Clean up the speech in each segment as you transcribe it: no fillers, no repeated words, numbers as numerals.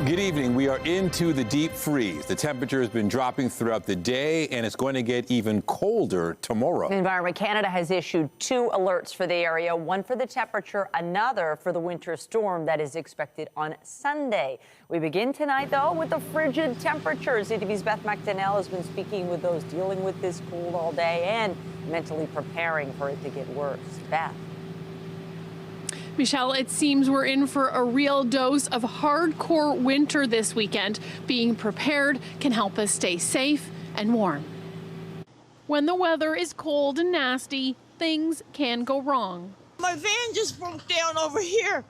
Good evening. We are into the deep freeze. The temperature has been dropping throughout the day, and it's going to get even colder tomorrow. Environment Canada has issued 2 alerts for the area, one for the temperature, another for the winter storm that is expected on Sunday. We begin tonight, though, with the frigid temperatures. CTV's Beth McDonnell has been speaking with those dealing with this cold all day and mentally preparing for it to get worse. Beth. Michelle, it seems we're in for a real dose of hardcore winter this weekend. Being prepared can help us stay safe and warm. When the weather is cold and nasty, things can go wrong. My van just broke down over here,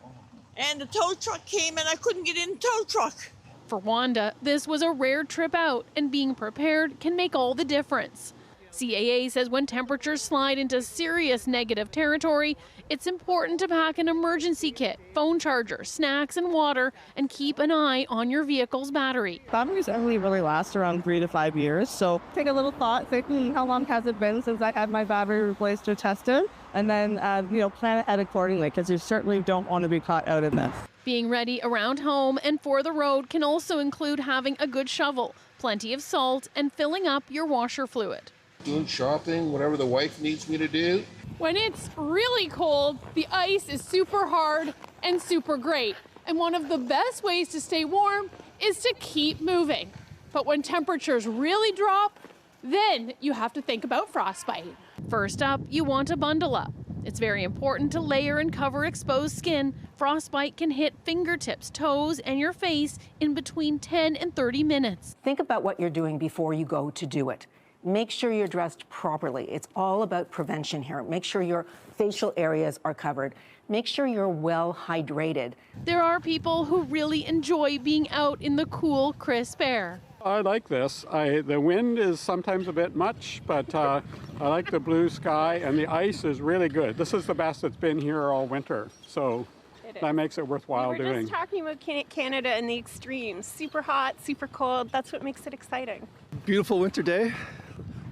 and the tow truck came and I couldn't get in the tow truck. For Wanda, this was a rare trip out, and being prepared can make all the difference. CAA says when temperatures slide into serious negative territory, it's important to pack an emergency kit, phone charger, snacks and water, and keep an eye on your vehicle's battery. Batteries only really last around 3 to 5 years, so take a little thought, think how long has it been since I had my battery replaced or tested, and then plan ahead accordingly, because you certainly don't want to be caught out in this. Being ready around home and for the road can also include having a good shovel, plenty of salt, and filling up your washer fluid. Doing shopping, whatever the wife needs me to do. When it's really cold, the ice is super hard and super great. And one of the best ways to stay warm is to keep moving. But when temperatures really drop, then you have to think about frostbite. First up, you want to bundle up. It's very important to layer and cover exposed skin. Frostbite can hit fingertips, toes, and your face in between 10 and 30 minutes. Think about what you're doing before you go to do it. Make sure you're dressed properly. It's all about prevention here. Make sure your facial areas are covered. Make sure you're well hydrated. There are people who really enjoy being out in the cool, crisp air. I like this. The wind is sometimes a bit much, but I like the blue sky, and the ice is really good. This is the best that's been here all winter, so that makes it worthwhile doing. We're just talking about Canada and the extremes. Super hot, super cold. That's what makes it exciting. Beautiful winter day.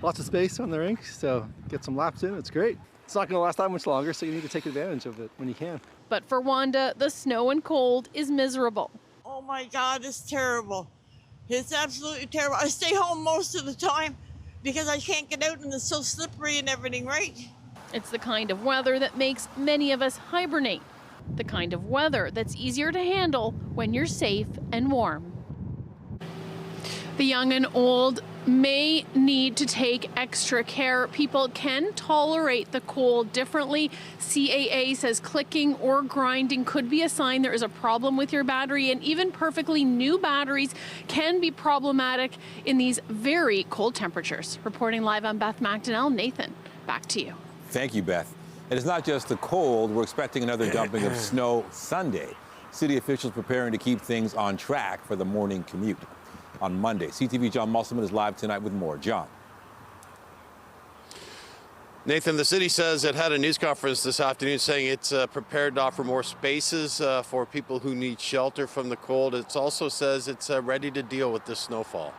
Lots of space on the rink, so get some laps in. It's great. It's not going to last that much longer, so you need to take advantage of it when you can. But for Wanda, the snow and cold is miserable. Oh my God, it's terrible. It's absolutely terrible. I stay home most of the time because I can't get out and it's so slippery and everything, right? It's the kind of weather that makes many of us hibernate. The kind of weather that's easier to handle when you're safe and warm. The young and old may need to take extra care. People can tolerate the cold differently. CAA says clicking or grinding could be a sign there is a problem with your battery, and even perfectly new batteries can be problematic in these very cold temperatures. Reporting live, I'm Beth McDonnell. Nathan, back to you. Thank you, Beth. And it's not just the cold. We're expecting another dumping of snow Sunday. City officials preparing to keep things on track for the morning commute on Monday. CTV John Musselman is live tonight with more. John. Nathan, the city says it had a news conference this afternoon saying it's prepared to offer more spaces for people who need shelter from the cold. It also says it's ready to deal with this snowfall.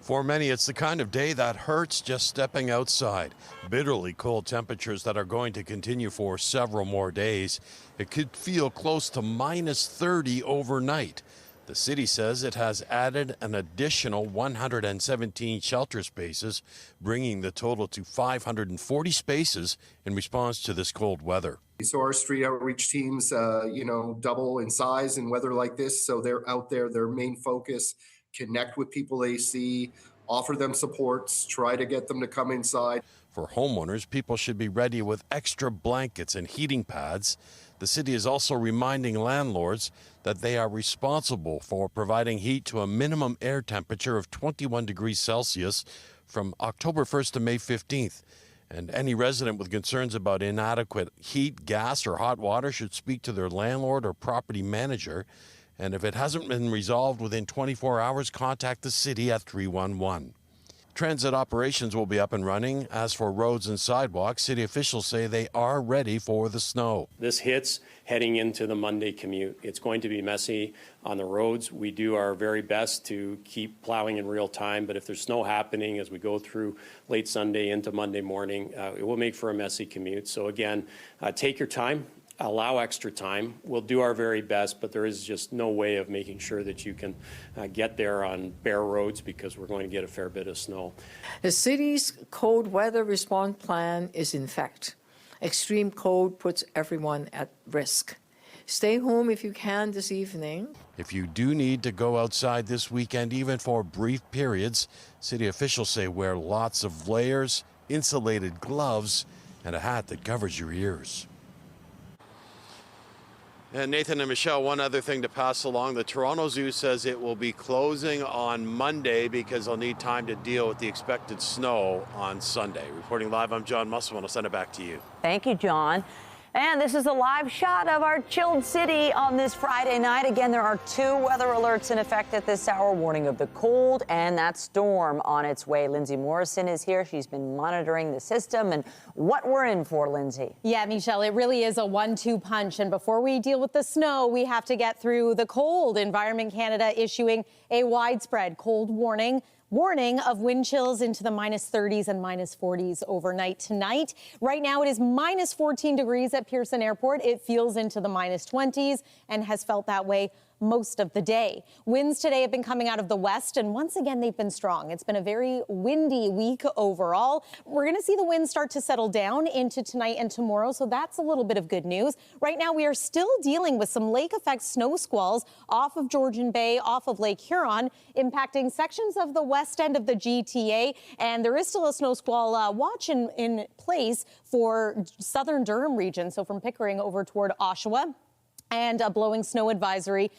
For many, it's the kind of day that hurts just stepping outside. Bitterly cold temperatures that are going to continue for several more days. It could feel close to -30 overnight. The city says it has added an additional 117 shelter spaces, bringing the total to 540 spaces in response to this cold weather. So our street outreach teams, double in size in weather like this. So they're out there, their main focus, connect with people they see, offer them supports, try to get them to come inside. For homeowners, people should be ready with extra blankets and heating pads. The city is also reminding landlords that they are responsible for providing heat to a minimum air temperature of 21 degrees Celsius from October 1st to May 15th. And any resident with concerns about inadequate heat, gas, or hot water should speak to their landlord or property manager. And if it hasn't been resolved within 24 hours, contact the city at 311. Transit operations will be up and running. As for roads and sidewalks, city officials say they are ready for the snow. This hits heading into the Monday commute. It's going to be messy on the roads. We do our very best to keep plowing in real time, but if there's snow happening as we go through late Sunday into Monday morning, it will make for a messy commute. So again, take your time. allow extra time. We'll do our very best, but there is just no way of making sure that you can get there on bare roads because we're going to get a fair bit of snow. The city's cold weather response plan is in effect. Extreme cold puts everyone at risk. Stay home if you can this evening. If you do need to go outside this weekend, even for brief periods, city officials say wear lots of layers, insulated gloves, and a hat that covers your ears. And Nathan and Michelle, one other thing to pass along. The Toronto Zoo says it will be closing on Monday because they'll need time to deal with the expected snow on Sunday. Reporting live, I'm John Musselman. I'll send it back to you. Thank you, John. And this is a live shot of our chilled city on this Friday night. Again, there are 2 weather alerts in effect at this hour, warning of the cold and that storm on its way. Lindsay Morrison is here. She's been monitoring the system and what we're in for, Lindsay. Yeah, Michelle, it really is a 1-2 punch. And before we deal with the snow, we have to get through the cold. Environment Canada issuing a widespread cold warning of wind chills into the -30s and -40s overnight tonight. Right now it is -14 degrees at Pearson Airport. It feels into the -20s and has felt that way most of the day. Winds today have been coming out of the west, and once again, they've been strong. It's been a very windy week overall. We're going to see the winds start to settle down into tonight and tomorrow, so that's a little bit of good news. Right now, we are still dealing with some lake effect snow squalls off of Georgian Bay, off of Lake Huron, impacting sections of the west end of the GTA, and there is still a snow squall watch in place for southern Durham region, so from Pickering over toward Oshawa. And a blowing snow advisory,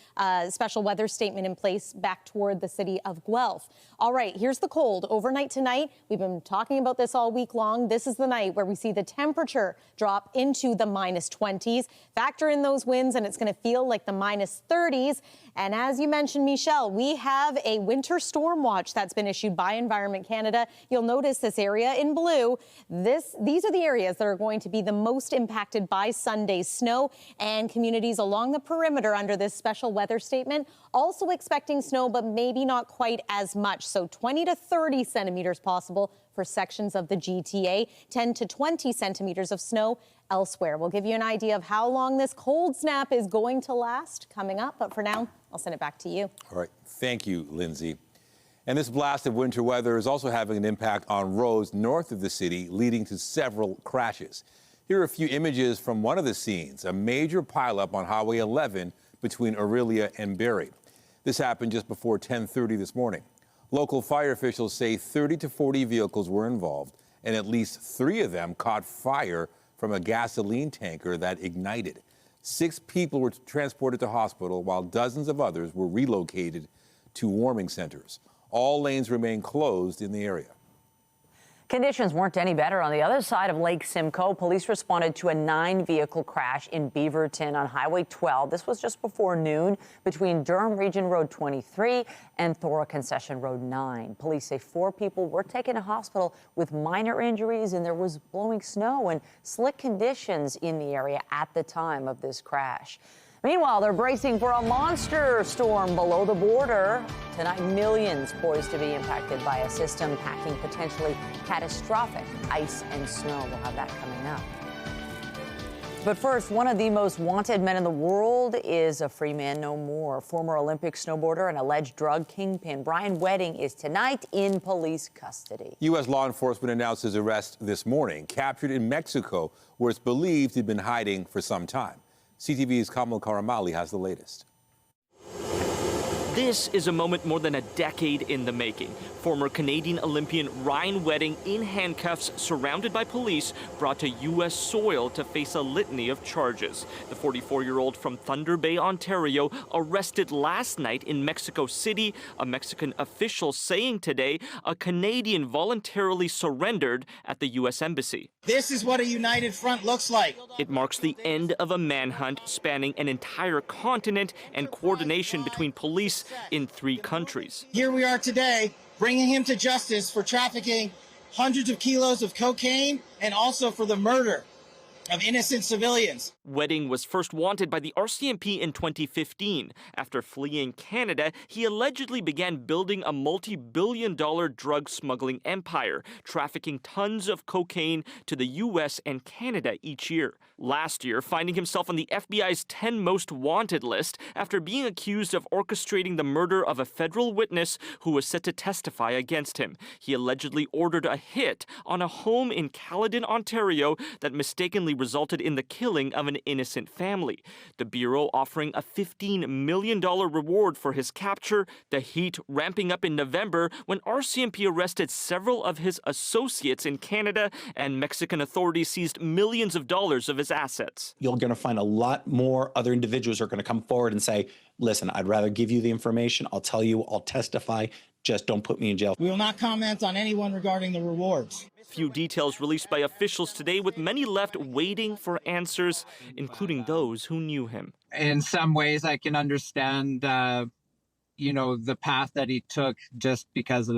special weather statement in place back toward the city of Guelph. All right, here's the cold. Overnight tonight, we've been talking about this all week long. This is the night where we see the temperature drop into the -20s. Factor in those winds, and it's going to feel like the -30s. And as you mentioned, Michelle, we have a winter storm watch that's been issued by Environment Canada. You'll notice this area in blue. These are the areas that are going to be the most impacted by Sunday's snow, and communities along the perimeter under this special weather statement also expecting snow, but maybe not quite as much. So 20 to 30 centimeters possible for sections of the GTA, 10 to 20 centimeters of snow elsewhere. We'll give you an idea of how long this cold snap is going to last coming up. But for now, I'll send it back to you. All right. Thank you, Lindsay. And this blast of winter weather is also having an impact on roads north of the city, leading to several crashes. Here are a few images from one of the scenes, a major pileup on Highway 11 between Orillia and Barrie. This happened just before 10:30 this morning. Local fire officials say 30 to 40 vehicles were involved, and at least 3 of them caught fire from a gasoline tanker that ignited. 6 people were transported to hospital, while dozens of others were relocated to warming centers. All lanes remain closed in the area. Conditions weren't any better on the other side of Lake Simcoe. Police responded to a 9-vehicle crash in Beaverton on Highway 12. This was just before noon between Durham Region Road 23 and Thora Concession Road 9. Police say 4 people were taken to hospital with minor injuries, and there was blowing snow and slick conditions in the area at the time of this crash. Meanwhile, they're bracing for a monster storm below the border. Tonight, millions poised to be impacted by a system packing potentially catastrophic ice and snow. We'll have that coming up. But first, one of the most wanted men in the world is a free man no more. Former Olympic snowboarder and alleged drug kingpin Brian Wedding is tonight in police custody. U.S. law enforcement announced his arrest this morning, captured in Mexico, where it's believed he'd been hiding for some time. CTV's Kamal Karamali has the latest. This is a moment more than a decade in the making. Former Canadian Olympian Ryan Wedding in handcuffs, surrounded by police, brought to U.S. soil to face a litany of charges. The 44-year-old from Thunder Bay, Ontario, arrested last night in Mexico City. A Mexican official saying today a Canadian voluntarily surrendered at the U.S. Embassy. This is what a united front looks like. It marks the end of a manhunt spanning an entire continent and coordination between police in 3 countries. Here we are today, bringing him to justice for trafficking hundreds of kilos of cocaine and also for the murder of innocent civilians. Wedding was first wanted by the RCMP in 2015. After fleeing Canada, he allegedly began building a multi-billion-dollar drug smuggling empire, trafficking tons of cocaine to the U.S. and Canada each year. Last year, finding himself on the FBI's 10 most wanted list after being accused of orchestrating the murder of a federal witness who was set to testify against him. He allegedly ordered a hit on a home in Caledon, Ontario that mistakenly resulted in the killing of an innocent family. The Bureau offering a $15 million reward for his capture, the heat ramping up in November when RCMP arrested several of his associates in Canada and Mexican authorities seized millions of dollars of his assets. You're going to find a lot more other individuals who are going to come forward and say, listen, I'd rather give you the information. I'll tell you, I'll testify. Just don't put me in jail. We will not comment on anyone regarding the rewards. Few details released by officials today, with many left waiting for answers, including those who knew him. In some ways, I can understand, the path that he took just because of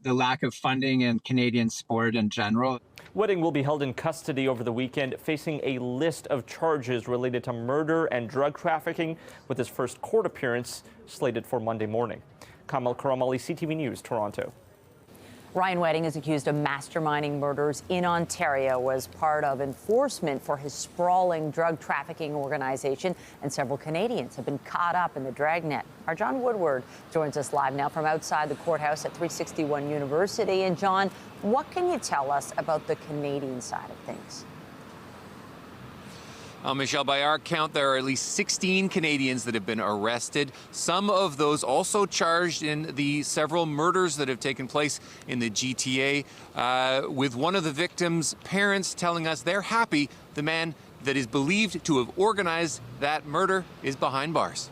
the lack of funding in Canadian sport in general. Wedding will be held in custody over the weekend, facing a list of charges related to murder and drug trafficking, with his first court appearance slated for Monday morning. Kamal Karamali, CTV News, Toronto. Ryan Wedding is accused of masterminding murders in Ontario as part of enforcement for his sprawling drug trafficking organization, and several Canadians have been caught up in the dragnet. Our John Woodward joins us live now from outside the courthouse at 361 University. And John, what can you tell us about the Canadian side of things? Michelle, by our count, there are at least 16 Canadians that have been arrested. Some of those also charged in the several murders that have taken place in the GTA, with one of the victims' parents telling us they're happy the man that is believed to have organized that murder is behind bars.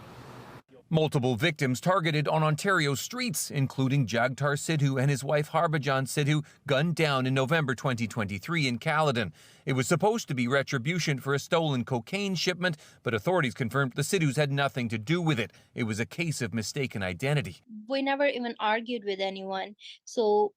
Multiple victims targeted on Ontario streets, including Jagtar Sidhu and his wife Harbhajan Sidhu, gunned down in November 2023 in Caledon. It was supposed to be retribution for a stolen cocaine shipment, but authorities confirmed the Sidhus had nothing to do with it. It was a case of mistaken identity. We never even argued with anyone, so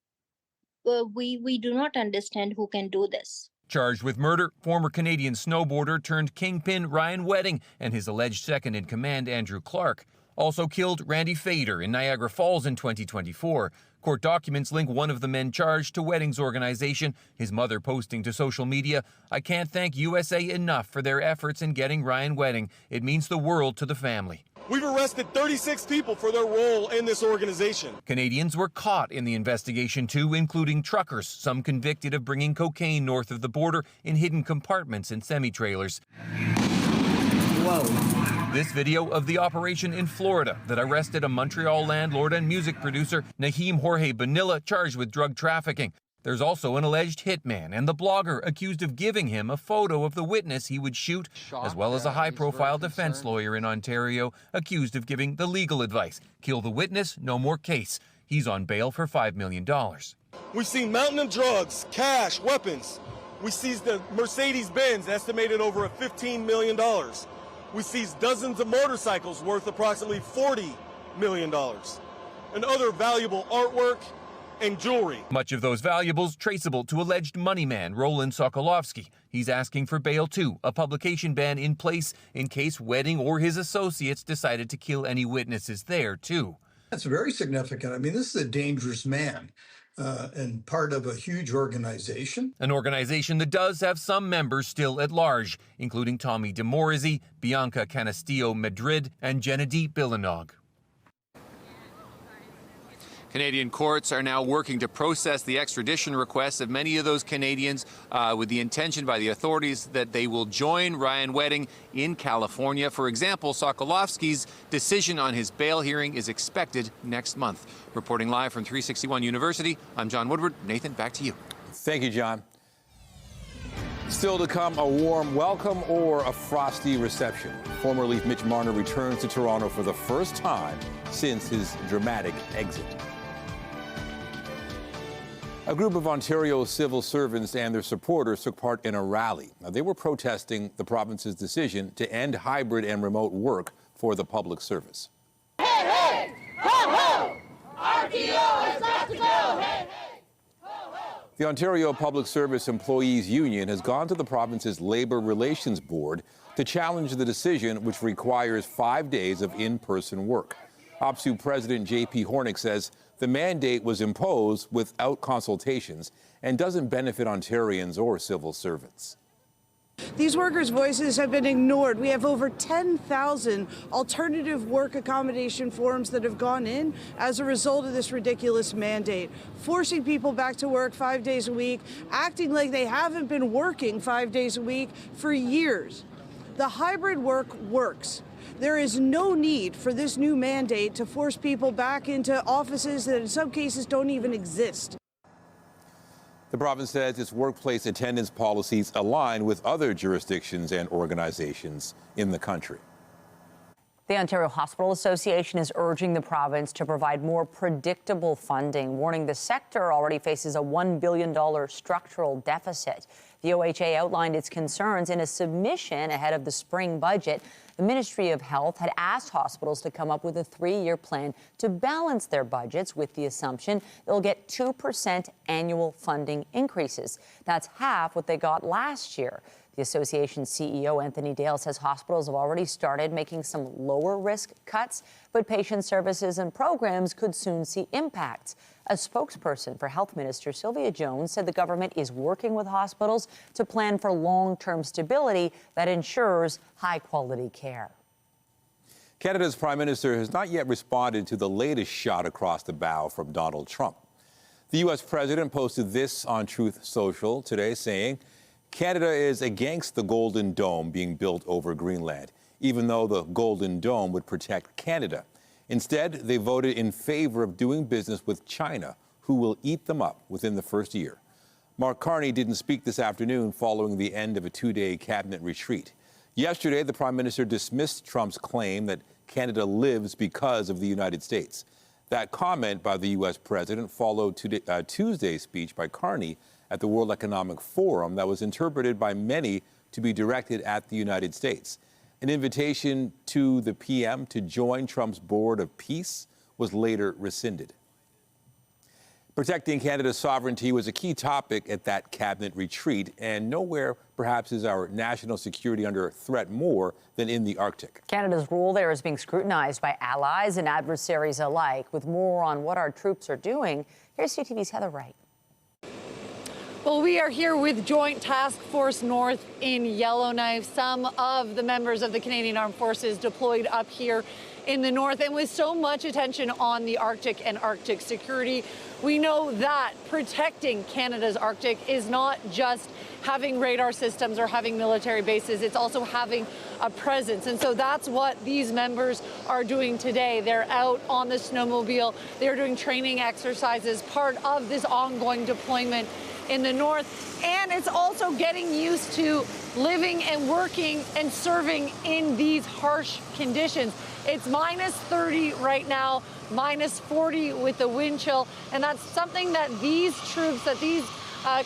we do not understand who can do this. Charged with murder, former Canadian snowboarder turned kingpin Ryan Wedding and his alleged second-in-command Andrew Clark. Also killed Randy Fader in Niagara Falls in 2024. Court documents link one of the men charged to Wedding's organization, his mother posting to social media, "I can't thank USA enough for their efforts in getting Ryan Wedding. It means the world to the family." We've arrested 36 people for their role in this organization. Canadians were caught in the investigation too, including truckers, some convicted of bringing cocaine north of the border in hidden compartments in semi-trailers. Whoa. This video of the operation in Florida that arrested a Montreal landlord and music producer, Naheem Jorge Bonilla, charged with drug trafficking. There's also an alleged hitman and the blogger accused of giving him a photo of the witness he would shoot, as well as a high-profile defense lawyer in Ontario accused of giving the legal advice: kill the witness, no more case. He's on bail for $5 million. We've seen mountain of drugs, cash, weapons. We seized the Mercedes-Benz, estimated over $15 million. We seized dozens of motorcycles worth approximately $40 million, and other valuable artwork and jewelry. Much of those valuables traceable to alleged money man Roland Sokolovsky. He's asking for bail too, a publication ban in place in case Wedding or his associates decided to kill any witnesses there too. That's very significant. I mean, this is a dangerous man and part of a huge organization. An organization that does have some members still at large, including Tommy Demorzi, Bianca Canastillo Madrid, and Gennady Bilanog. Canadian courts are now working to process the extradition requests of many of those Canadians with the intention by the authorities that they will join Ryan Wedding in California. For example, Sokolovsky's decision on his bail hearing is expected next month. Reporting live from 361 University, I'm John Woodward. Nathan, back to you. Thank you, John. Still to come, a warm welcome or a frosty reception. Former Leaf Mitch Marner returns to Toronto for the first time since his dramatic exit. A group of Ontario civil servants and their supporters took part in a rally. Now, they were protesting the province's decision to end hybrid and remote work for the public service. Hey, hey! Ho, ho! RTO has got to go! Hey, hey! Ho, ho! The Ontario Public Service Employees Union has gone to the province's Labour Relations Board to challenge the decision, which requires 5 days of in-person work. OPSEU President J.P. Hornick says the mandate was imposed without consultations and doesn't benefit Ontarians or civil servants. These workers' voices have been ignored. We have over 10,000 alternative work accommodation forms that have gone in as a result of this ridiculous mandate, forcing people back to work 5 days a week, acting like they haven't been working 5 days a week for years. The hybrid work works. There is no need for this new mandate to force people back into offices that in some cases don't even exist. The province says its workplace attendance policies align with other jurisdictions and organizations in the country. The Ontario Hospital Association is urging the province to provide more predictable funding, warning the sector already faces a $1 billion structural deficit. The OHA outlined its concerns in a submission ahead of the spring budget. The Ministry of Health had asked hospitals to come up with a 3-year plan to balance their budgets with the assumption they'll get 2% annual funding increases. That's half what they got last year. The association's CEO, Anthony Dale, says hospitals have already started making some lower-risk cuts, but patient services and programs could soon see impacts. A spokesperson for Health Minister Sylvia Jones said the government is working with hospitals to plan for long-term stability that ensures high-quality care. Canada's Prime Minister has not yet responded to the latest shot across the bow from Donald Trump. The U.S. president posted this on Truth Social today, saying, Canada is against the Golden Dome being built over Greenland, even though the Golden Dome would protect Canada. Instead, they voted in favor of doing business with China, who will eat them up within the first year. Mark Carney didn't speak this afternoon following the end of a 2-day cabinet retreat. Yesterday, the Prime Minister dismissed Trump's claim that Canada lives because of the United States. That comment by the U.S. president followed Tuesday's speech by Carney at the World Economic Forum that was interpreted by many to be directed at the United States. An invitation to the PM to join Trump's Board of Peace was later rescinded. Protecting Canada's sovereignty was a key topic at that cabinet retreat, and nowhere perhaps is our national security under threat more than in the Arctic. Canada's role there is being scrutinized by allies and adversaries alike. With more on what our troops are doing, here's CTV's Heather Wright. Well, we are here with Joint Task Force North in Yellowknife, some of the members of the Canadian Armed Forces deployed up here in the north. And with so much attention on the Arctic and Arctic security, we know that protecting Canada's Arctic is not just having radar systems or having military bases, it's also having a presence. And so that's what these members are doing today. They're out on the snowmobile, they're doing training exercises, part of this ongoing deployment in the north, and it's also getting used to living and working and serving in these harsh conditions. It's minus 30 right now, minus 40 with the wind chill, and that's something that these troops, that these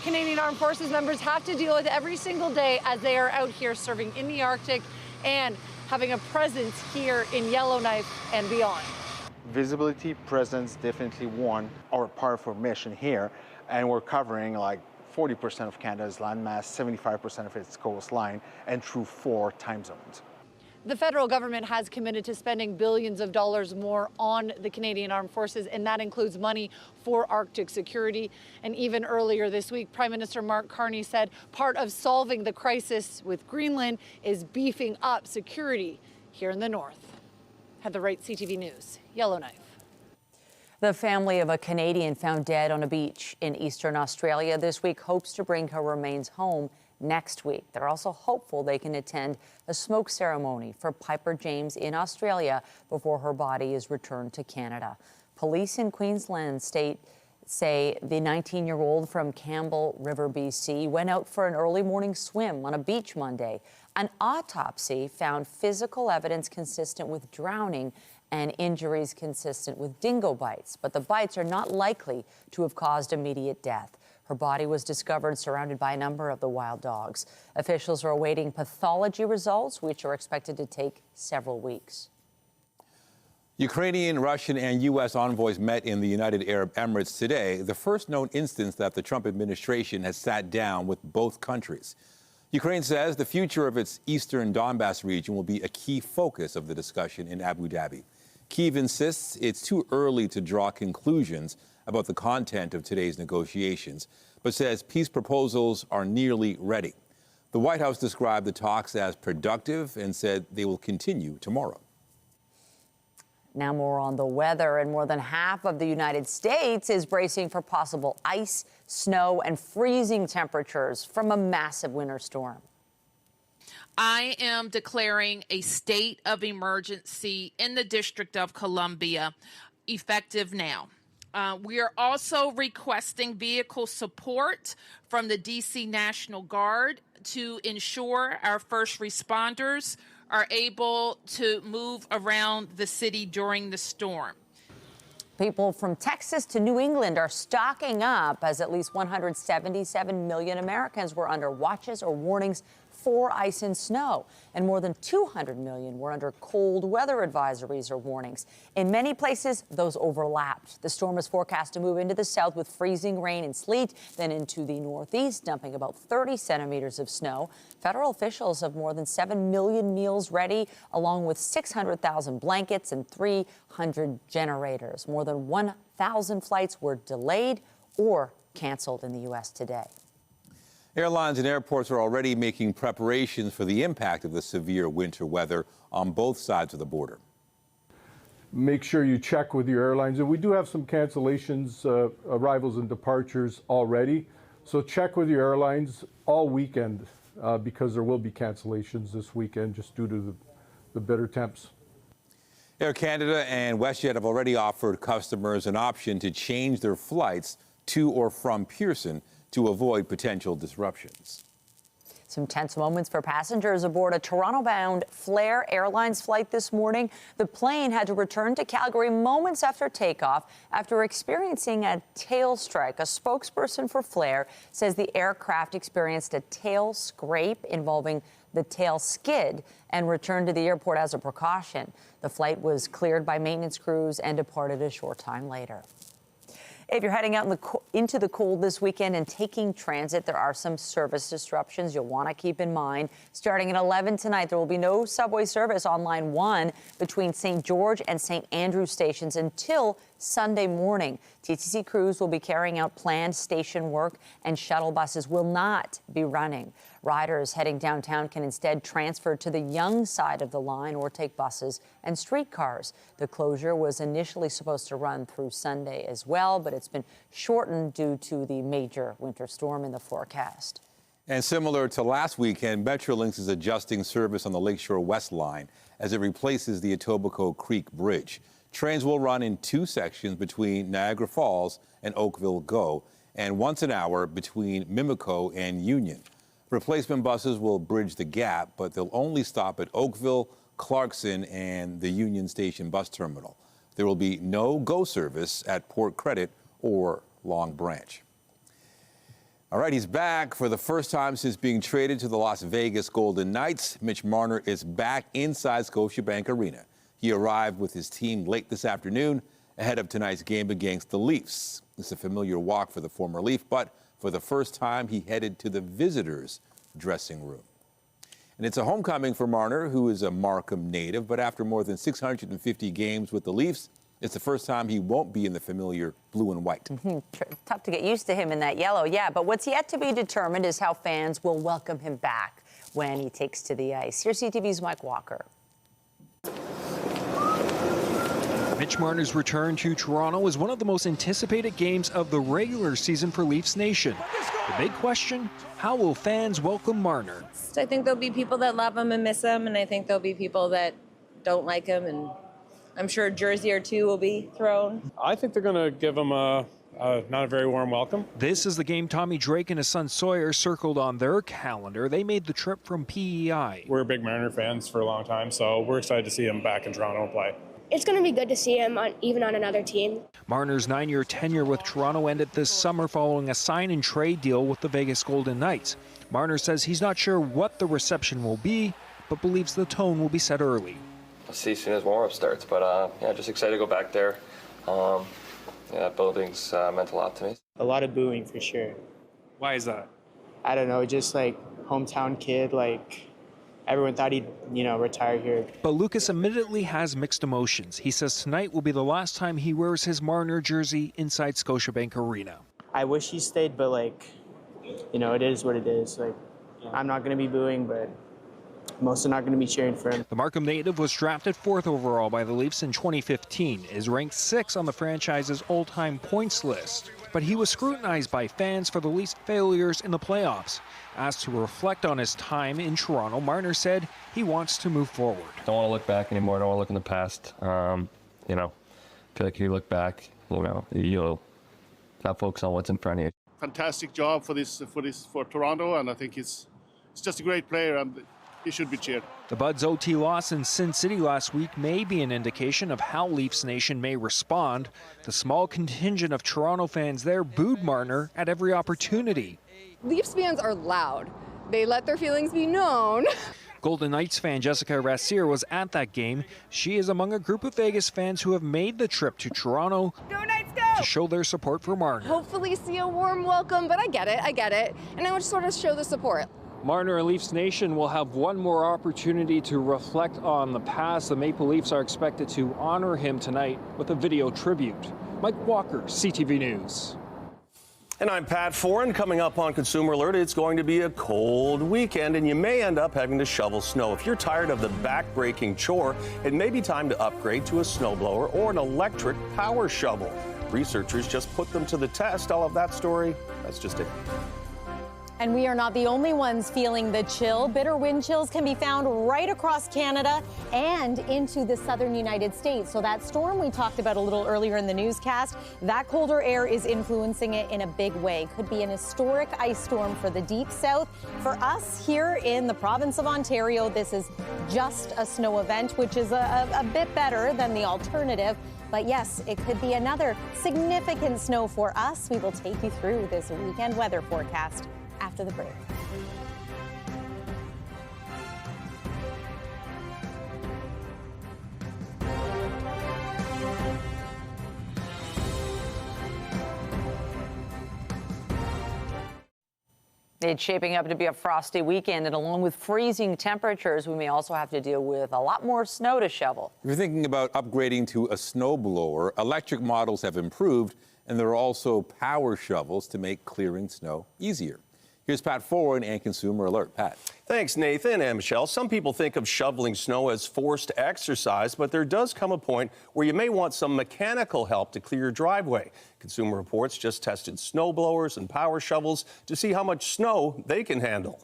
Canadian Armed Forces members have to deal with every single day as they are out here serving in the Arctic and having a presence here in Yellowknife and beyond. Visibility, presence, definitely one, our part of our mission here. And we're covering like 40% of Canada's landmass, 75% of its coastline, and through 4 time zones. The federal government has committed to spending billions of dollars more on the Canadian Armed Forces, and that includes money for Arctic security. And even earlier this week, Prime Minister Mark Carney said part of solving the crisis with Greenland is beefing up security here in the north. Heather Wright, CTV News, Yellowknife. The family of a Canadian found dead on a beach in eastern Australia this week hopes to bring her remains home next week. They're also hopeful they can attend a smoke ceremony for Piper James in Australia before her body is returned to Canada. Police in Queensland state say the 19-year-old from Campbell River, BC, went out for an early morning swim on a beach Monday. An autopsy found physical evidence consistent with drowning and injuries consistent with dingo bites, but the bites are not likely to have caused immediate death. Her body was discovered surrounded by a number of the wild dogs. Officials are awaiting pathology results, which are expected to take several weeks. Ukrainian, Russian, and U.S. envoys met in the United Arab Emirates today, the first known instance that the Trump administration has sat down with both countries. Ukraine says the future of its eastern Donbass region will be a key focus of the discussion in Abu Dhabi. Kyiv insists it's too early to draw conclusions about the content of today's negotiations, but says peace proposals are nearly ready. The White House described the talks as productive and said they will continue tomorrow. Now more on the weather, and more than half of the United States is bracing for possible ice, snow, and freezing temperatures from a massive winter storm. I am declaring a state of emergency in the District of Columbia, effective now. We are also requesting vehicle support from the D.C. National Guard to ensure our first responders are able to move around the city during the storm. People from Texas to New England are stocking up as at least 177 million Americans were under watches or warnings for ice and snow, and more than 200 million were under cold weather advisories or warnings. In many places, those overlapped. The storm is forecast to move into the south with freezing rain and sleet, then into the northeast, dumping about 30 centimeters of snow. Federal officials have more than 7 million meals ready, along with 600,000 blankets and 300 generators. More than 1,000 flights were delayed or canceled in the U.S. today. Airlines and airports are already making preparations for the impact of the severe winter weather on both sides of the border. Make sure you check with your airlines. And we do have some cancellations, arrivals and departures already. So check with your airlines all weekend because there will be cancellations this weekend just due to the bitter temps. Air Canada and WestJet have already offered customers an option to change their flights to or from Pearson to avoid potential disruptions. Some tense moments for passengers aboard a Toronto-bound Flair Airlines flight this morning. The plane had to return to Calgary moments after takeoff after experiencing a tail strike. A spokesperson for Flair says the aircraft experienced a tail scrape involving the tail skid and returned to the airport as a precaution. The flight was cleared by maintenance crews and departed a short time later. If you're heading out into the cold this weekend and taking transit, there are some service disruptions you'll want to keep in mind. Starting at 11 tonight, there will be no subway service on Line 1 between St. George and St. Andrew stations until Sunday morning. TTC crews will be carrying out planned station work, and shuttle buses will not be running. Riders heading downtown can instead transfer to the Yonge side of the line or take buses and streetcars. The closure was initially supposed to run through Sunday as well, but it's been shortened due to the major winter storm in the forecast. And similar to last weekend, Metrolinx is adjusting service on the Lakeshore West line as it replaces the Etobicoke Creek Bridge. Trains will run in two sections between Niagara Falls and Oakville Go, and once an hour between Mimico and Union. Replacement buses will bridge the gap, but they'll only stop at Oakville, Clarkson, and the Union Station bus terminal. There will be no GO service at Port Credit or Long Branch. All right, he's back for the first time since being traded to the Las Vegas Golden Knights. Mitch Marner is back inside Scotiabank Arena. He arrived with his team late this afternoon ahead of tonight's game against the Leafs. It's a familiar walk for the former Leaf, but for the first time, he headed to the visitors' dressing room. And it's a homecoming for Marner, who is a Markham native, but after more than 650 games with the Leafs, it's the first time he won't be in the familiar blue and white. Tough to get used to him in that yellow, yeah. But what's yet to be determined is how fans will welcome him back when he takes to the ice. Here's CTV's Mike Walker. Mitch Marner's return to Toronto is one of the most anticipated games of the regular season for Leafs Nation. The big question, how will fans welcome Marner? I think there'll be people that love him and miss him, and I think there'll be people that don't like him, and I'm sure a jersey or two will be thrown. I think they're going to give him not a very warm welcome. This is the game Tommy Drake and his son Sawyer circled on their calendar. They made the trip from PEI. We're big Marner fans for a long time, so we're excited to see him back in Toronto play. It's going to be good to see him even on another team. Marner's 9-year tenure with Toronto ended this summer following a sign-and-trade deal with the Vegas Golden Knights. Marner says he's not sure what the reception will be, but believes the tone will be set early. see as soon as warm-up starts. But yeah, just excited to go back there. Yeah, that building's meant a lot to me. A lot of booing for sure. Why is that? I don't know, just like hometown kid, like everyone thought he'd, retire here. But Lucas admittedly has mixed emotions. He says tonight will be the last time he wears his Marner jersey inside Scotiabank Arena. I wish he stayed, but it is what it is. I'm not going to be booing, but I'm also not going to be cheering for him. The Markham native was drafted 4th overall by the Leafs in 2015, is ranked 6th on the franchise's all-time points list. But he was scrutinized by fans for the Leafs' failures in the playoffs. Asked to reflect on his time in Toronto, Marner said he wants to move forward. Don't want to look back anymore. Don't want to look in the past. I feel like if you look back, you'll not focus on what's in front of you. Fantastic job for Toronto, and I think it's just a great player, and he should be cheered. The Buds' OT loss in Sin City last week may be an indication of how Leafs Nation may respond. The small contingent of Toronto fans there booed Marner at every opportunity. Leafs fans are loud. They let their feelings be known. Golden Knights fan Jessica Rassier was at that game. She is among a group of Vegas fans who have made the trip to Toronto to show their support for Marner. Hopefully see a warm welcome, but I get it. And I want to sort of show the support. Marner and Leafs Nation will have one more opportunity to reflect on the past. The Maple Leafs are expected to honor him tonight with a video tribute. Mike Walker, CTV News. And I'm Pat Foran. Coming up on Consumer Alert, it's going to be a cold weekend, and you may end up having to shovel snow. If you're tired of the back-breaking chore, it may be time to upgrade to a snowblower or an electric power shovel. Researchers just put them to the test. All of that story, that's just it. And we are not the only ones feeling the chill. Bitter wind chills can be found right across Canada and into the southern United States. So that storm we talked about a little earlier in the newscast, that colder air is influencing it in a big way. Could be an historic ice storm for the deep south. For us here in the province of Ontario, this is just a snow event, which is a bit better than the alternative. But yes, it could be another significant snow for us. We will take you through this weekend weather forecast after the break. It's shaping up to be a frosty weekend, and along with freezing temperatures, we may also have to deal with a lot more snow to shovel. If you're thinking about upgrading to a snowblower, electric models have improved, and there are also power shovels to make clearing snow easier. Here's Pat Foran and Consumer Alert. Pat. Thanks, Nathan and Michelle. Some people think of shoveling snow as forced exercise, but there does come a point where you may want some mechanical help to clear your driveway. Consumer Reports just tested snow blowers and power shovels to see how much snow they can handle.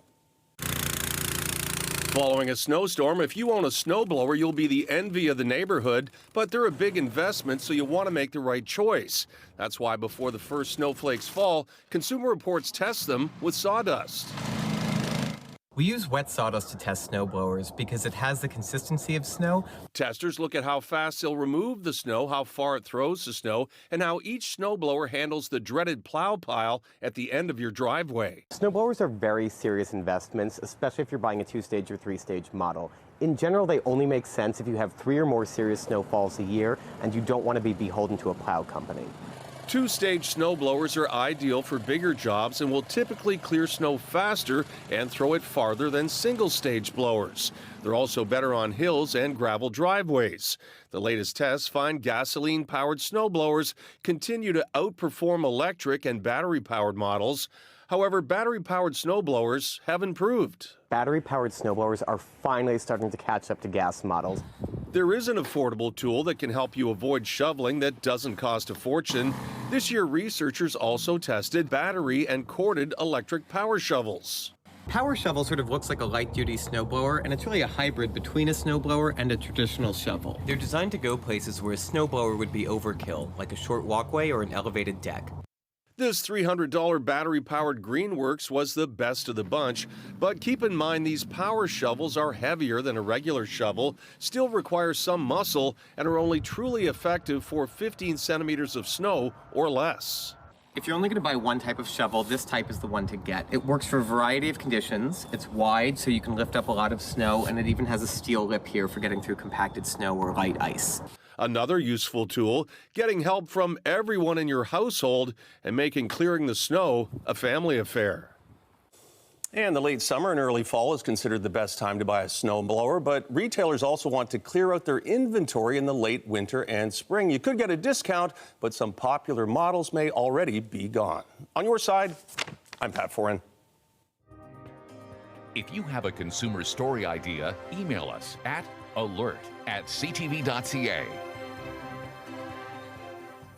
Following a snowstorm, if you own a snowblower, you'll be the envy of the neighborhood, but they're a big investment, so you want to make the right choice. That's why before the first snowflakes fall, Consumer Reports tests them with sawdust. We use wet sawdust to test snow blowers because it has the consistency of snow. Testers look at how fast they'll remove the snow, how far it throws the snow, and how each snowblower handles the dreaded plow pile at the end of your driveway. Snowblowers are very serious investments, especially if you're buying a 2-stage or 3-stage model. In general, they only make sense if you have 3 or more serious snowfalls a year and you don't want to be beholden to a plow company. 2-stage snowblowers are ideal for bigger jobs and will typically clear snow faster and throw it farther than single-stage blowers. They're also better on hills and gravel driveways. The latest tests find gasoline-powered snowblowers continue to outperform electric and battery-powered models. However, battery-powered snowblowers have improved. Battery-powered snowblowers are finally starting to catch up to gas models. There is an affordable tool that can help you avoid shoveling that doesn't cost a fortune. This year, researchers also tested battery and corded electric power shovels. Power shovel sort of looks like a light-duty snowblower, and it's really a hybrid between a snowblower and a traditional shovel. They're designed to go places where a snowblower would be overkill, like a short walkway or an elevated deck. This $300 battery-powered Greenworks was the best of the bunch, but keep in mind these power shovels are heavier than a regular shovel, still require some muscle, and are only truly effective for 15 centimeters of snow or less. If you're only going to buy one type of shovel, this type is the one to get. It works for a variety of conditions. It's wide, so you can lift up a lot of snow, and it even has a steel lip here for getting through compacted snow or light ice. Another useful tool, getting help from everyone in your household and making clearing the snow a family affair. And the late summer and early fall is considered the best time to buy a snowblower, but retailers also want to clear out their inventory in the late winter and spring. You could get a discount, but some popular models may already be gone. On your side, I'm Pat Foran. If you have a consumer story idea, email us at alert@ctv.ca.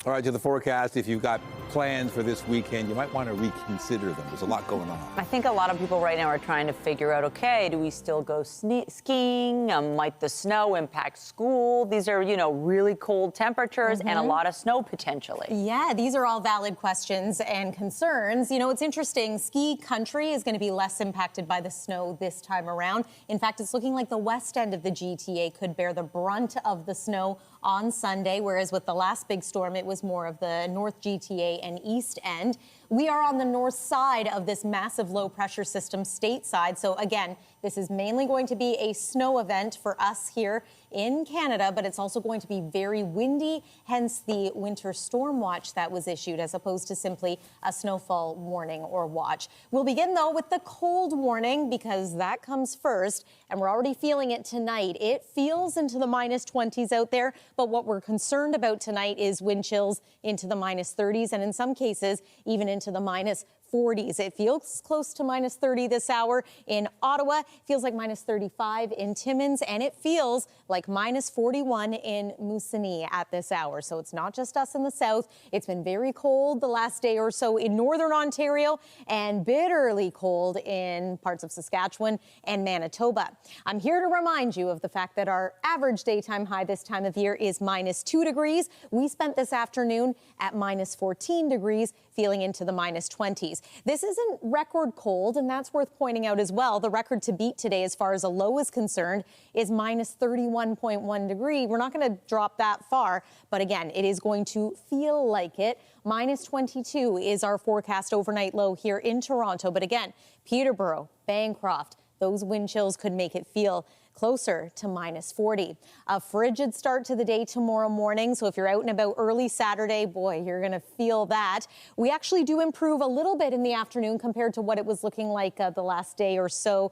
All right, to the forecast. If you've got plans for this weekend, you might want to reconsider them. There's a lot going on. I think a lot of people right now are trying to figure out, okay, do we still go skiing? Might the snow impact school? These are, really cold temperatures and a lot of snow potentially. Yeah, these are all valid questions and concerns. It's interesting. Ski country is going to be less impacted by the snow this time around. In fact, it's looking like the west end of the GTA could bear the brunt of the snow on Sunday, whereas with the last big storm, it was more of the North GTA and East End. We are on the north side of this massive low pressure system stateside. So again, this is mainly going to be a snow event for us here in Canada, but it's also going to be very windy, hence the winter storm watch that was issued as opposed to simply a snowfall warning or watch. We'll begin though with the cold warning because that comes first, and we're already feeling it tonight. It feels into the -20s out there, but what we're concerned about tonight is wind chills into the -30s and in some cases even into the -40s. It feels close to -30 this hour in Ottawa. It feels like -35 in Timmins, and it feels like -41 in Moosonee at this hour. So it's not just us in the south. It's been very cold the last day or so in northern Ontario and bitterly cold in parts of Saskatchewan and Manitoba. I'm here to remind you of the fact that our average daytime high this time of year is -2 degrees. We spent this afternoon at -14 degrees, feeling into the -20s. This isn't record cold, and that's worth pointing out as well. The record to beat today as far as a low is concerned is -31.1 degree. We're not going to drop that far, but again, it is going to feel like it. -22 is our forecast overnight low here in Toronto, but again, Peterborough, Bancroft, those wind chills could make it feel closer to -40. A frigid start to the day tomorrow morning. So if you're out and about early Saturday, boy, you're going to feel that. We actually do improve a little bit in the afternoon compared to what it was looking like the last day or two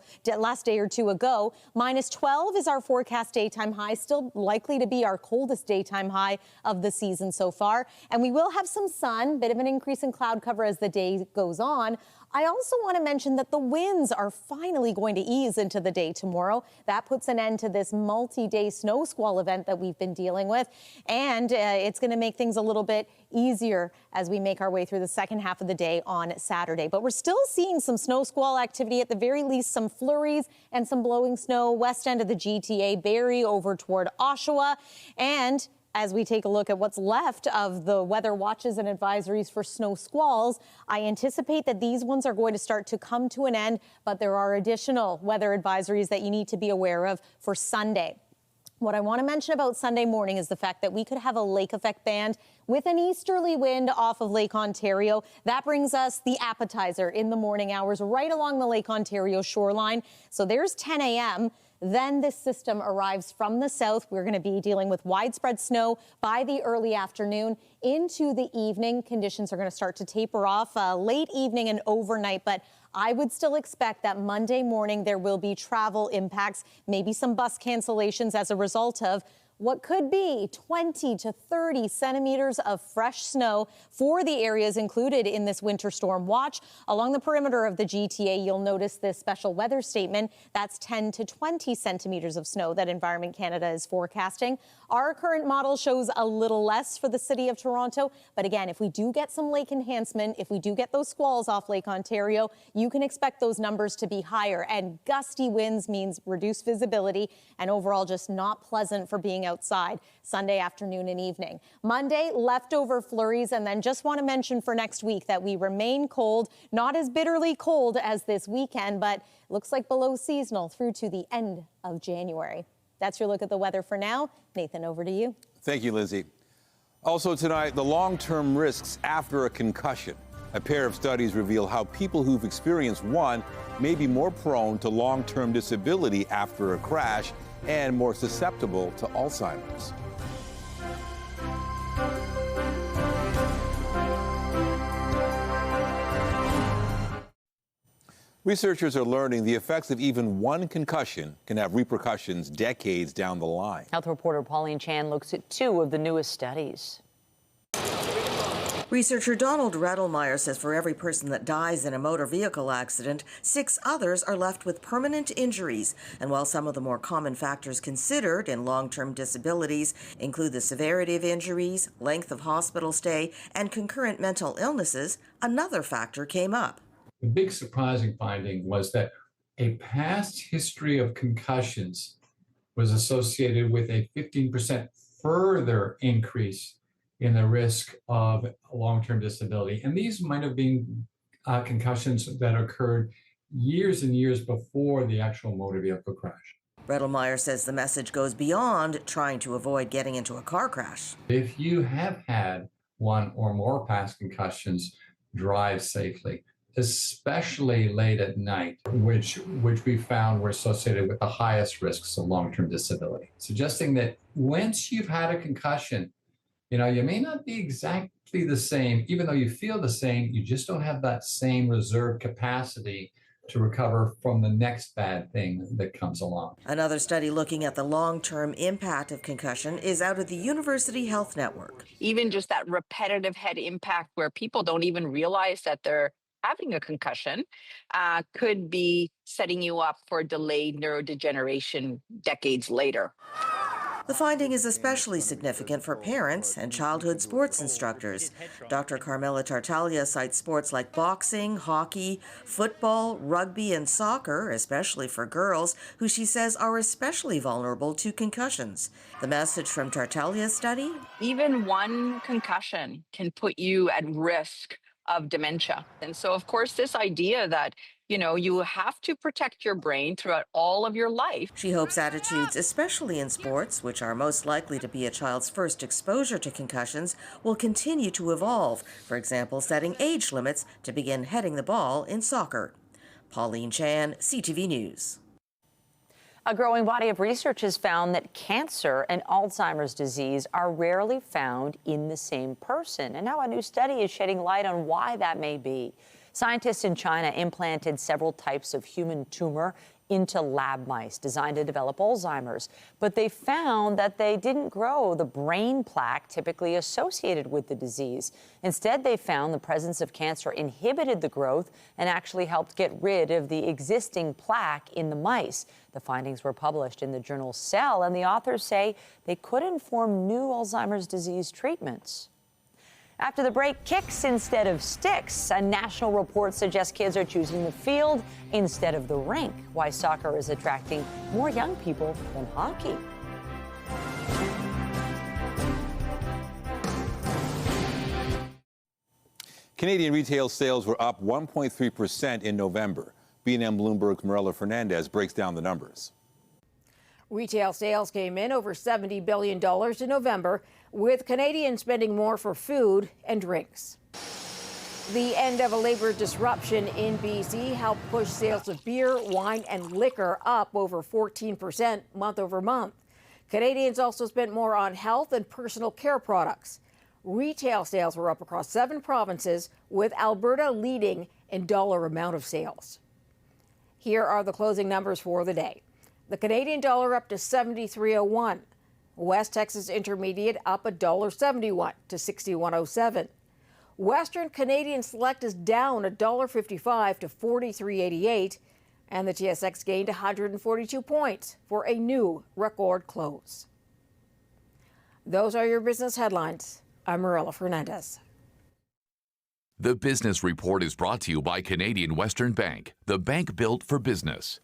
ago. -12 is our forecast daytime high, still likely to be our coldest daytime high of the season so far. And we will have some sun, bit of an increase in cloud cover as the day goes on. I also want to mention that the winds are finally going to ease into the day tomorrow. That puts an end to this multi-day snow squall event that we've been dealing with. And it's going to make things a little bit easier as we make our way through the second half of the day on Saturday. But we're still seeing some snow squall activity, at the very least some flurries and some blowing snow west end of the GTA, Barrie over toward Oshawa. And as we take a look at what's left of the weather watches and advisories for snow squalls, I anticipate that these ones are going to start to come to an end, but there are additional weather advisories that you need to be aware of for Sunday. What I want to mention about Sunday morning is the fact that we could have a lake effect band with an easterly wind off of Lake Ontario. That brings us the appetizer in the morning hours right along the Lake Ontario shoreline. So there's 10 a.m. Then this system arrives from the south. We're going to be dealing with widespread snow by the early afternoon into the evening. Conditions are going to start to taper off late evening and overnight, but I would still expect that Monday morning there will be travel impacts, maybe some bus cancellations as a result of what could be 20 to 30 centimeters of fresh snow for the areas included in this winter storm watch. Along the perimeter of the GTA, you'll notice this special weather statement. That's 10 to 20 centimeters of snow that Environment Canada is forecasting. Our current model shows a little less for the city of Toronto. But again, if we do get some lake enhancement, if we do get those squalls off Lake Ontario, you can expect those numbers to be higher. And gusty winds means reduced visibility and overall just not pleasant for being outside Sunday afternoon and evening. Monday, leftover flurries, and then just want to mention for next week that we remain cold, not as bitterly cold as this weekend, but looks like below seasonal through to the end of January. That's your look at the weather for now. Nathan, over to you. Thank you, Lizzie. Also tonight, the long-term risks after a concussion. A pair of studies reveal how people who've experienced one may be more prone to long-term disability after a crash and more susceptible to Alzheimer's. Researchers are learning the effects of even one concussion can have repercussions decades down the line. Health reporter Pauline Chan looks at two of the newest studies. Researcher Donald Redelmeyer says for every person that dies in a motor vehicle accident, 6 others are left with permanent injuries. And while some of the more common factors considered in long-term disabilities include the severity of injuries, length of hospital stay, and concurrent mental illnesses, another factor came up. The big surprising finding was that a past history of concussions was associated with a 15% further increase in the risk of long-term disability. And these might have been concussions that occurred years and years before the actual motor vehicle crash. Redelmeyer says the message goes beyond trying to avoid getting into a car crash. If you have had one or more past concussions, drive safely, especially late at night, which we found were associated with the highest risks of long-term disability. Suggesting that once you've had a concussion, you may not be exactly the same, even though you feel the same, you just don't have that same reserve capacity to recover from the next bad thing that comes along. Another study looking at the long-term impact of concussion is out of the University Health Network. Even just that repetitive head impact where people don't even realize that they're having a concussion could be setting you up for delayed neurodegeneration decades later. The finding is especially significant for parents and childhood sports instructors. Dr. Carmela Tartaglia cites sports like boxing, hockey, football, rugby, and soccer, especially for girls, who she says are especially vulnerable to concussions. The message from Tartaglia's study? Even one concussion can put you at risk of dementia. And so, of course, this idea that you have to protect your brain throughout all of your life. She hopes attitudes, especially in sports, which are most likely to be a child's first exposure to concussions, will continue to evolve. For example, setting age limits to begin heading the ball in soccer. Pauline Chan, CTV News. A growing body of research has found that cancer and Alzheimer's disease are rarely found in the same person. And now a new study is shedding light on why that may be. Scientists in China implanted several types of human tumor into lab mice designed to develop Alzheimer's. But they found that they didn't grow the brain plaque typically associated with the disease. Instead, they found the presence of cancer inhibited the growth and actually helped get rid of the existing plaque in the mice. The findings were published in the journal Cell, and the authors say they could inform new Alzheimer's disease treatments. After the break, kicks instead of sticks. A national report suggests kids are choosing the field instead of the rink. Why soccer is attracting more young people than hockey. Canadian retail sales were up 1.3% in November. B&M Bloomberg's Marilla Fernandez breaks down the numbers. Retail sales came in over $70 billion in November, with Canadians spending more for food and drinks. The end of a labor disruption in BC helped push sales of beer, wine, and liquor up over 14% month over month. Canadians also spent more on health and personal care products. Retail sales were up across 7 provinces, with Alberta leading in dollar amount of sales. Here are the closing numbers for the day. The Canadian dollar up to 73.01. West Texas Intermediate up $1.71 to 61.07. Western Canadian Select is down $1.55 to 43.88. And the TSX gained 142 points for a new record close. Those are your business headlines. I'm Marilla Fernandez. The Business Report is brought to you by Canadian Western Bank, the bank built for business.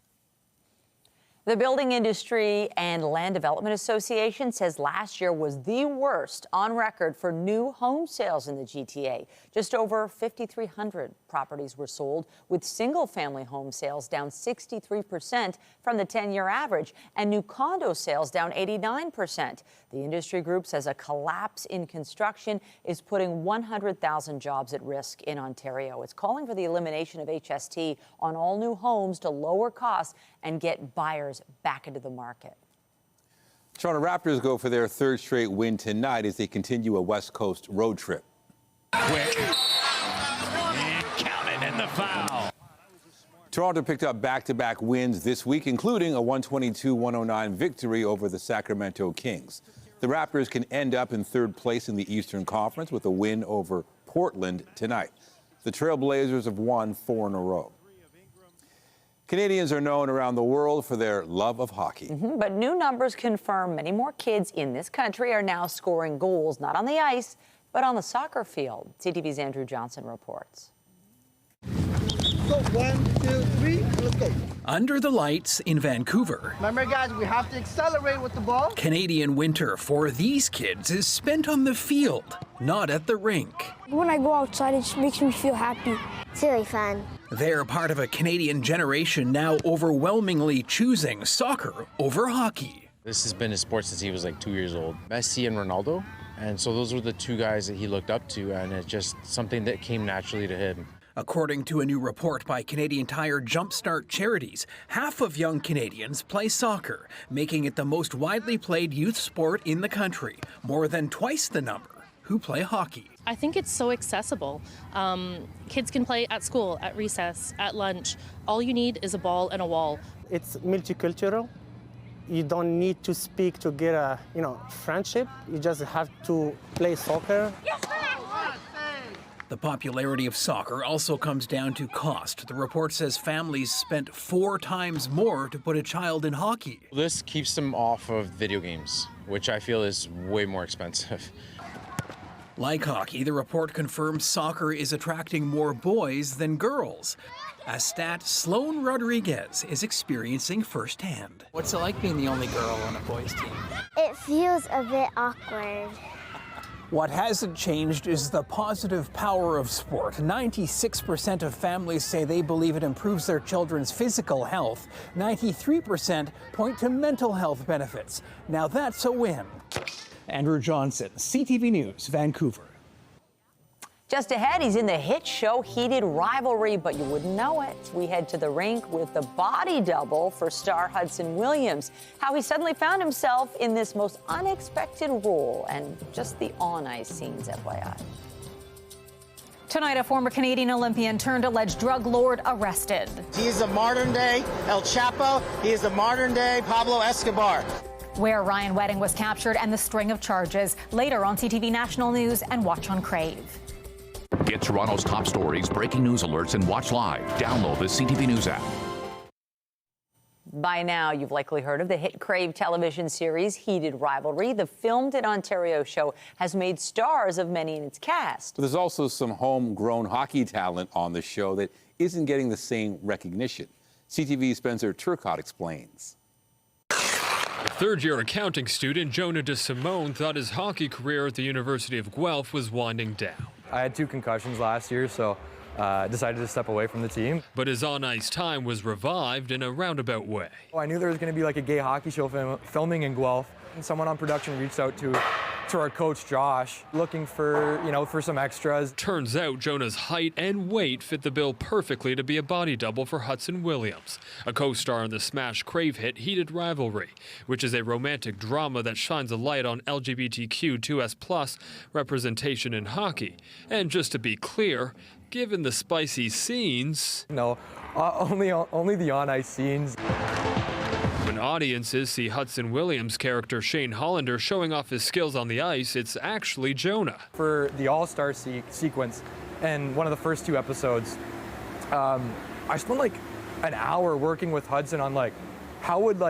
The Building Industry and Land Development Association says last year was the worst on record for new home sales in the GTA, just over 5,300. properties were sold, with single-family home sales down 63% from the 10-year average and new condo sales down 89%. The industry group says a collapse in construction is putting 100,000 jobs at risk in Ontario. It's calling for the elimination of HST on all new homes to lower costs and get buyers back into the market. Toronto Raptors go for their third straight win tonight as they continue a West Coast road trip. Quick. And counted in the foul. Toronto picked up back-to-back wins this week, including a 122-109 victory over the Sacramento Kings. The Raptors can end up in third place in the Eastern Conference with a win over Portland tonight. The Trailblazers have won 4 in a row. Canadians are known around the world for their love of hockey. But new numbers confirm many more kids in this country are now scoring goals, not on the ice, but on the soccer field. CTV's Andrew Johnson reports. Go, 1, 2, 3, let's go. Under the lights in Vancouver. Remember, guys, we have to accelerate with the ball. Canadian winter for these kids is spent on the field, not at the rink. When I go outside, it just makes me feel happy. It's really fun. They're part of a Canadian generation now overwhelmingly choosing soccer over hockey. This has been his sport since he was like 2 years old. Messi and Ronaldo. And so those were the two guys that he looked up to, and it's just something that came naturally to him. According to a new report by Canadian Tire Jumpstart Charities, half of young Canadians play soccer, making it the most widely played youth sport in the country, more than twice the number who play hockey. I think it's so accessible. Kids can play at school, at recess, at lunch. All you need is a ball and a wall. It's multicultural. You don't need to speak to get a, friendship. You just have to play soccer. The popularity of soccer also comes down to cost. The report says families spent 4 times more to put a child in hockey. This keeps them off of video games, which I feel is way more expensive. Like hockey, the report confirms soccer is attracting more boys than girls. A stat Sloan Rodriguez is experiencing firsthand. What's it like being the only girl on a boys' team? It feels a bit awkward. What hasn't changed is the positive power of sport. 96% of families say they believe it improves their children's physical health. 93% point to mental health benefits. Now that's a win. Andrew Johnson, CTV News, Vancouver. Just ahead, he's in the hit show Heated Rivalry, but you wouldn't know it. We head to the rink with the body double for star Hudson Williams. How he suddenly found himself in this most unexpected role, and just the on-ice scenes, FYI. Tonight, a former Canadian Olympian turned alleged drug lord arrested. He is a modern-day El Chapo. He is a modern-day Pablo Escobar. Where Ryan Wedding was captured and the string of charges. Later on CTV National News and watch on Crave. Get Toronto's top stories, breaking news alerts, and watch live. Download the CTV News app. By now, you've likely heard of the hit Crave television series Heated Rivalry. The filmed in Ontario show has made stars of many in its cast. But there's also some homegrown hockey talent on the show that isn't getting the same recognition. CTV's Spencer Turcotte explains. Third-year accounting student Jonah DeSimone thought his hockey career at the University of Guelph was winding down. I had 2 concussions last year, so decided to step away from the team. But his on-ice time was revived in a roundabout way. I knew there was going to be like a gay hockey show filming in Guelph, and someone on production reached out to our coach Josh, looking for, for some extras. Turns out Jonah's height and weight fit the bill perfectly to be a body double for Hudson Williams, a co-star in the smash Crave hit Heated Rivalry, which is a romantic drama that shines a light on LGBTQ2S+ representation in hockey. And just to be clear, given the spicy scenes... No, only the on-ice scenes. When audiences see Hudson Williams' character Shane Hollander showing off his skills on the ice, it's actually Jonah. For the All-Star sequence and one of the first 2 episodes, I spent like an hour working with Hudson on how would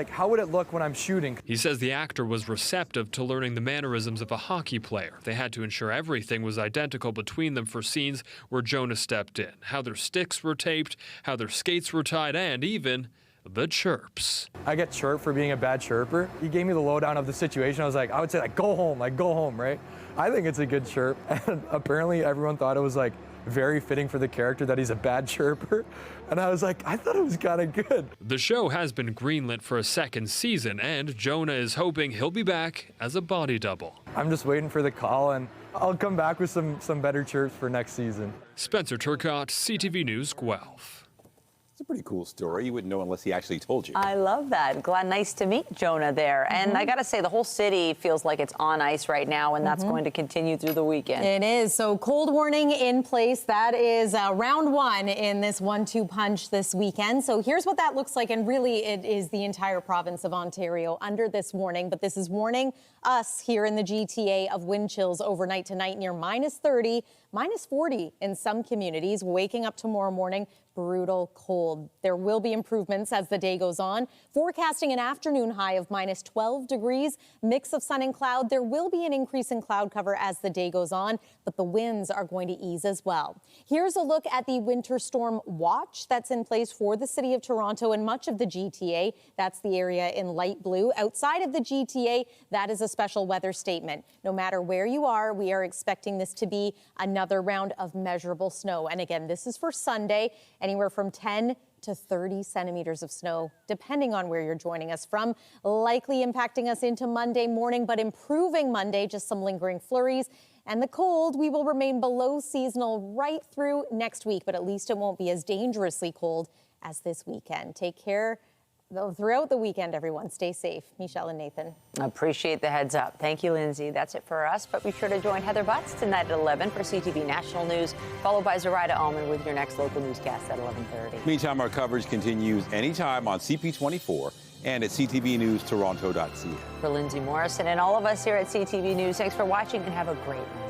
it look when I'm shooting? He says the actor was receptive to learning the mannerisms of a hockey player. They had to ensure everything was identical between them for scenes where Jonah stepped in, how their sticks were taped, how their skates were tied, and even the chirps. I get chirped for being a bad chirper. He gave me the lowdown of the situation. I would say go home, right? I think it's a good chirp. And apparently everyone thought it was very fitting for the character that he's a bad chirper. And I was like, I thought it was kind of good. The show has been greenlit for a second season, and Jonah is hoping he'll be back as a body double. I'm just waiting for the call, and I'll come back with some better chirps for next season. Spencer Turcotte, CTV News, Guelph. It's a pretty cool story. You wouldn't know unless he actually told you. I love that. Glad, nice to meet Jonah there. And I got to say, the whole city feels like it's on ice right now, and that's going to continue through the weekend. It is. So cold warning in place. That is round one in this 1-2 punch this weekend. So here's what that looks like. And really, it is the entire province of Ontario under this warning. But this is warning us here in the GTA of wind chills overnight tonight near -30, -40 in some communities. Waking up tomorrow morning, brutal cold. There will be improvements as the day goes on. Forecasting an afternoon high of -12 degrees, mix of sun and cloud. There will be an increase in cloud cover as the day goes on, but the winds are going to ease as well. Here's a look at the winter storm watch that's in place for the city of Toronto and much of the GTA. That's the area in light blue. Outside of the GTA, that is a special weather statement. No matter where you are, we are expecting this to be another round of measurable snow. And again, this is for Sunday, anywhere from 10 to 30 centimeters of snow, depending on where you're joining us from. Likely impacting us into Monday morning, but improving Monday, just some lingering flurries. And the cold, we will remain below seasonal right through next week, but at least it won't be as dangerously cold as this weekend. Take care throughout the weekend, everyone. Stay safe. Michelle and Nathan. Appreciate the heads up. Thank you, Lindsay. That's it for us, but be sure to join Heather Butts tonight at 11 for CTV National News, followed by Zoraida Allman with your next local newscast at 11:30. Meantime, our coverage continues anytime on CP24 and at ctvnewstoronto.ca. For Lindsay Morrison and all of us here at CTV News, thanks for watching and have a great night.